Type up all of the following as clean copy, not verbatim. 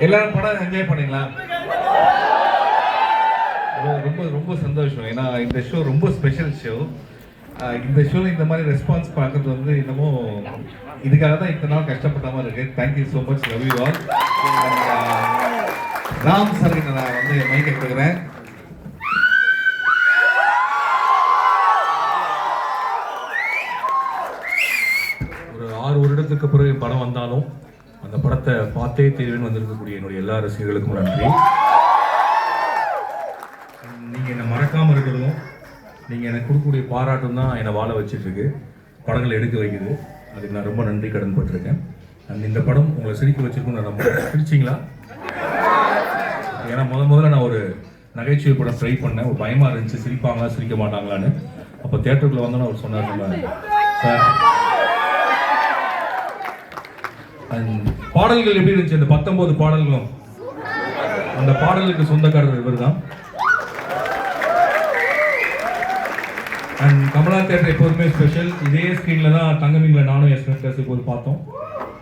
எல்லாரும் படம் என்ஜாய் பண்ணீங்களா? ரொம்ப ரொம்ப சந்தோஷம். ஏன்னா இந்த ஷோ ரொம்ப ஸ்பெஷல் ஷோ. இந்த ஷோவில் இந்த மாதிரி ரெஸ்பான்ஸ் பார்க்கறது வந்து என்னமோ இதுக்காக தான் இத்தனை நாள் கஷ்டப்பட்ட மாதிரி இருக்கு. Thank you so much, love you all. Ram sir நான் வந்து மைக் எடுத்துக்கிறேன். ஒரு 6 வருடத்துக்கு பிறகு படம் வந்தாலும் அந்த படத்தை பார்த்தே தீர்வுன்னு வந்திருக்கக்கூடிய என்னுடைய எல்லா ரசிகர்களுக்கும் நன்றி. நீங்கள் என்னை மறக்காமல் இருக்கிறதும் நீங்கள் எனக்கு கொடுக்கக்கூடிய பாராட்டும் தான் என்னை வாழ வச்சுட்டு இருக்கு, படங்களை எடுக்க வைக்குது. அதுக்கு நான் ரொம்ப நன்றி கடன் பட்டிருக்கேன். இந்த படம் உங்களை சிரிக்க வச்சிருக்குன்னு நான் நம்ப. சிரிச்சிங்களா? ஏன்னா முதல்ல நான் ஒரு நகைச்சுவை படம் ட்ரை பண்ணேன். ஒரு பயமாக இருந்துச்சு, சிரிப்பாங்களா சிரிக்க மாட்டாங்களான்னு. அப்போ தேட்டருக்குள்ளே வந்தோன்னு அவர் சொன்னார், நம்ம சார் பாடல்கள் எப்படி இருந்துச்சு? அந்த 19 பாடல்களும் அந்த பாடலுக்கு சொந்தக்காரர் இவர் தான். அண்ட் கமலா தேட்டர் எப்போதுமே ஸ்பெஷல். இதே ஸ்க்ரீன்ல தான் தங்கமீன்ல நானும் என் ஃப்ரெண்ட்ஸ் இப்போது பார்த்தோம்.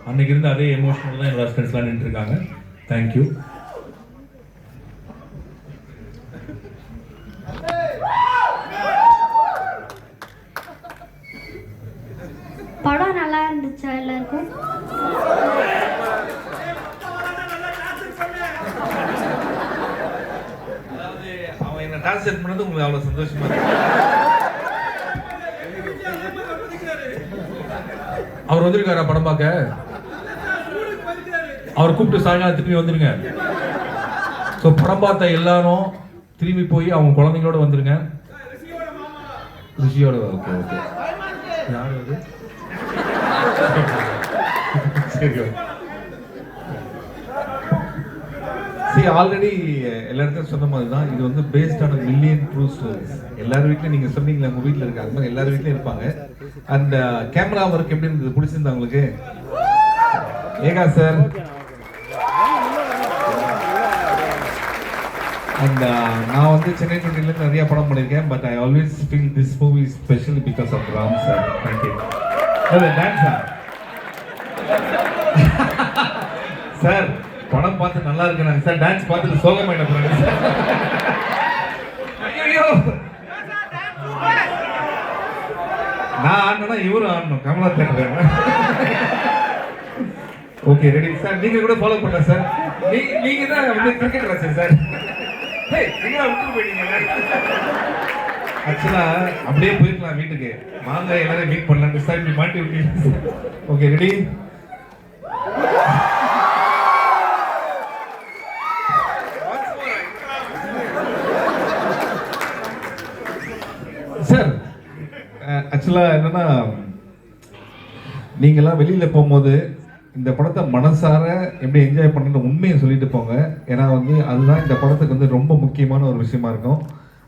அன்னைக்கு இருந்து அதே எமோஷனல் தான் என்னோட ஃப்ரெண்ட்ஸ்லாம் நின்று இருக்காங்க. தேங்க்யூ. படம் நல்லா இருந்துச்சா எல்லாருக்கும்? அவன் என்ன டான்ஸ் பண்ணது உங்களுக்கு அவ்வளவு சந்தோஷமா இருக்கு? அவர் வந்திருக்காரா படம் பார்க்க? அவர் கூப்பிட்டு சாயங்காலம் திரும்பி வந்துருங்க. ஸோ படம் பார்த்த எல்லாரும் திரும்பி போய் அவங்க குழந்தைங்களோட வந்துருங்க. ரிஷியோட. Okay okay. யார் அது? சரி. ஆல்ரெடி எல்லா இடத்தையும் சொன்ன மாதிரி தான் இது வந்து based on million true stories. எல்லார் வீட்லையும் நீங்க சொன்னீங்களா உங்க வீட்டில் இருக்காங்க மாதிரி எல்லார் வீட்லையும் இருப்பாங்க. அண்ட் கேமரா ஒர்க் எப்படி இருந்தது? பிடிச்சிருந்தா உங்களுக்கு? ஏகா சார் அண்ட் நான் வந்து சென்னை 20ல நிறைய படம் பண்ணியிருக்கேன். But I always feel this movie special because of Ram sir. Thank you. டான்ஸா சார்? படம் பார்த்து நல்லா இருக்கிறாங்க சார், டான்ஸ் பார்த்துட்டு சோகமாயிட போறாங்க சார். ஐயோ, நான் ஆடணும்னா இவரும் ஆடணும். Kamala theatre. Okay ready sir. நீங்க கூட ஃபாலோ பண்ணல சார். நீங்க தான் வந்து கிரிக்கெட் ரசிகர் சார். நீங்களா விட்டு போயிட்டீங்க. ஆக்சுவலா அப்படியே போயிருக்கலாம் வீட்டுக்கு. வாங்க எல்லாரும் மீட் பண்ணலாம் சார். இப்படி மாட்டி விட்டீங்க. Okay ready. சார் ஆக்சுவலாக என்னன்னா, நீங்கள்லாம் வெளியில் போகும்போது இந்த படத்தை மனசார எப்படி என்ஜாய் பண்ணுறது உண்மையை சொல்லிட்டு போங்க. ஏன்னா வந்து அதுதான் இந்த படத்துக்கு வந்து ரொம்ப முக்கியமான ஒரு விஷயமா இருக்கும்.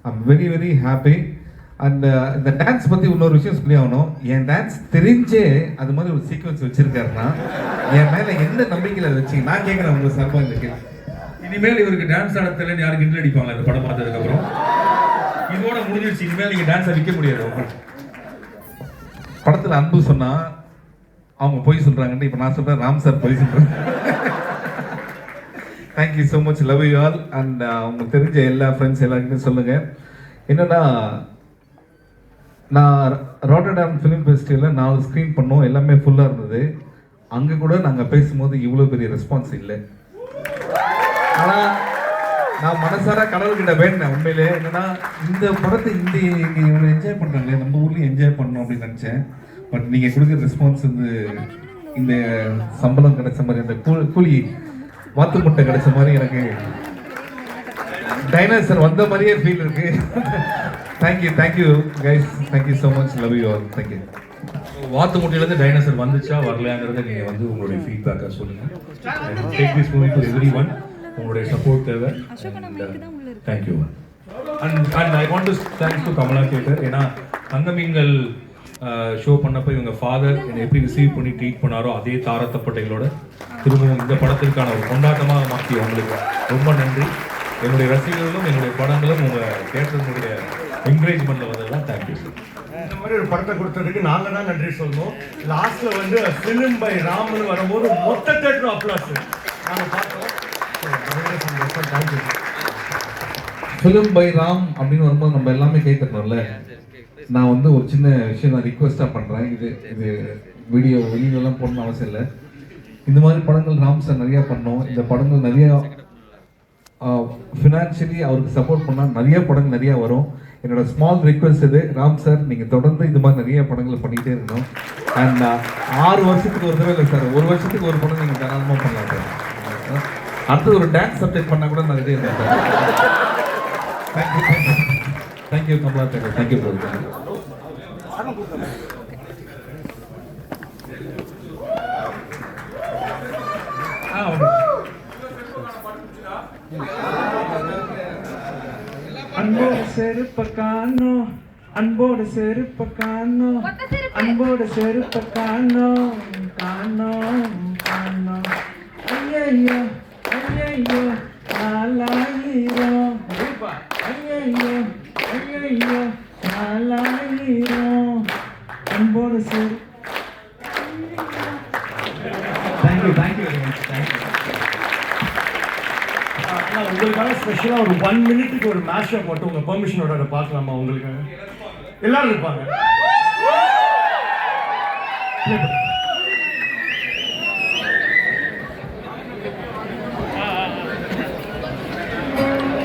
I'm very very happy. And இந்த டான்ஸ் பற்றி இன்னொரு விஷயம் சொல்லி ஆகணும். என் டான்ஸ் தெரிஞ்சே அது மாதிரி ஒரு சீக்வன்ஸ் வச்சுருக்காருன்னா என் மேலே எந்த நம்பிக்கையில் அதை வச்சு நான் கேட்குறேன் உங்கள் சார்பாக இந்த கேள்வி. இனிமேல் இவருக்கு டான்ஸ் ஆட தெரியல யாரும் கிண்டல் அடிப்பாங்க இந்த படம் பார்த்ததுக்கு அப்புறம். இதோட முடிஞ்சிருச்சு. இனிமேல் நீங்க டான்ஸை விற்க முடியாது. படத்தில் அன்பு சொன்னா அவங்க பொய் சொல்றாங்கன்னு இப்போ நான் சொல்றேன், ராம் சார் பொய் சொல்றேன். Thank you so much, love you all. And உங்களுக்கு தெரிஞ்ச எல்லா ஃப்ரெண்ட்ஸ் எல்லாருக்குமே சொல்லுங்க. என்னன்னா, நான் ராட்டர்டாம் ஃபிலிம் ஃபெஸ்டிவலில் 4 ஸ்க்ரீன் பண்ணோம். எல்லாமே ஃபுல்லாக இருந்தது. அங்கே கூட நாங்கள் பேசும்போது இவ்வளோ பெரிய ரெஸ்பான்ஸ் இல்லை. ஆனால் நான் மனசார கடவுள்கிட்ட வேண்டேன். உண்மையிலே என்னன்னா, இந்த படத்தை இங்கே இவ்வளோ என்ஜாய் பண்ணுறாங்களே, நம்ம ஊர்லேயும் என்ஜாய் பண்ணணும் அப்படின்னு நினச்சேன். பட் நீங்கள் கொடுக்குற ரெஸ்பான்ஸ் வந்து இந்த சம்பளம் கிடைச்ச மாதிரி, அந்த கூலி வாத்து முட்டை கிடைச்ச மாதிரி எனக்கு டைனோசர் வந்த மாதிரியே ஃபீல் இருக்கு. Thank you guys, thank you so much, love you all. Thank you. வாத்து முட்டையிலேருந்து டைனோசர் வந்துச்சா வரலையாங்கிறத நீங்கள் வந்து உங்களுடைய ஃபீட்பேக்காக சொல்லுங்கள். Take this movie for everyone. உங்களுடைய சப்போர்ட் தேவை. Thank you. And I want to thanks to Kamala theatre. ஏன்னா தங்கமீன்கள் ஷோ பண்ணப்போ இவங்க ஃபாதர் என்னை எப்படி ரிசீவ் பண்ணி ட்ரீட் பண்ணாரோ அதே தாரத்தப்பட்டைகளோட திரும்பவும் இந்த படத்திற்கான ஒரு கொண்டாட்டமாக மாற்றி அவங்களுக்கு ரொம்ப நன்றி. என்னுடைய ரசிகர்களும் என்னுடைய படங்களும் உங்கள் தேட்டர்களுடைய என்கரேஜ்மெண்ட்டில் வந்ததெல்லாம் தேங்க்யூ சார். இந்த மாதிரி ஒரு படத்தை கொடுத்ததுக்கு நாங்க தான் நன்றி சொல்லணும். லாஸ்ட்ல வந்து ஃபிலிம் பை ராம்னு வரும்போது மொத்த தேட்டரும் அப்ளாஸ் நாங்கள் பார்த்தோம். தேங்க்யூ. ஃபிலிம் பை ராம் அப்படின்னு வரும்போது நம்ம எல்லாமே கை தட்டணும்ல. நான் வந்து ஒரு சின்ன விஷயம் நான் ரிக்வெஸ்ட்டாக பண்ணுறேன். இது வீடியோ வெளியிலலாம் போடணும்னு அவசியம் இல்லை. இந்த மாதிரி படங்கள் ராம் சார் நிறையா பண்ணோம். இந்த படங்கள் நிறையா ஃபினான்ஷியலி அவருக்கு சப்போர்ட் பண்ணால் நிறைய படங்கள் நிறையா வரும். என்னோட ஸ்மால் ரிக்வெஸ்ட் இது, ராம் சார் நீங்கள் தொடர்ந்து இது மாதிரி நிறைய படங்களை பண்ணிகிட்டே இருக்கணும். அண்ட் 6 வருஷத்துக்கு ஒரு தடவை இல்லை சார், 1 வருஷத்துக்கு ஒரு படம் நீங்கள் தாராளமாக பண்ணலாம் சார். அடுத்து ஒரு டான்ஸ் சப்ஜெக்ட் பண்ணால் கூட நான் ரெடி இருக்கேன் sir. Thank you Kamala sir. Thank you brother. அன்போடு செருப்ப காணோ, அன்போடு செருப்ப காணோ, அன்போடு செருப்ப காணோ, காணோ காணோ. ஐயையோ ஐயையோ நாலாயிரம், ஐயையோ ஐயையோ நாலாயிரம், அன்போடு செரு. Thank you very much. தேங்க்யூ. உங்களுக்காக ஸ்பெஷலாக ஒரு 1 மினிட்டுக்கு ஒரு மேஷப் மட்டும் உங்கள் பெர்மிஷனோட அதை பார்க்கலாமா? உங்களுக்கு எல்லாரும் இருப்பாங்க.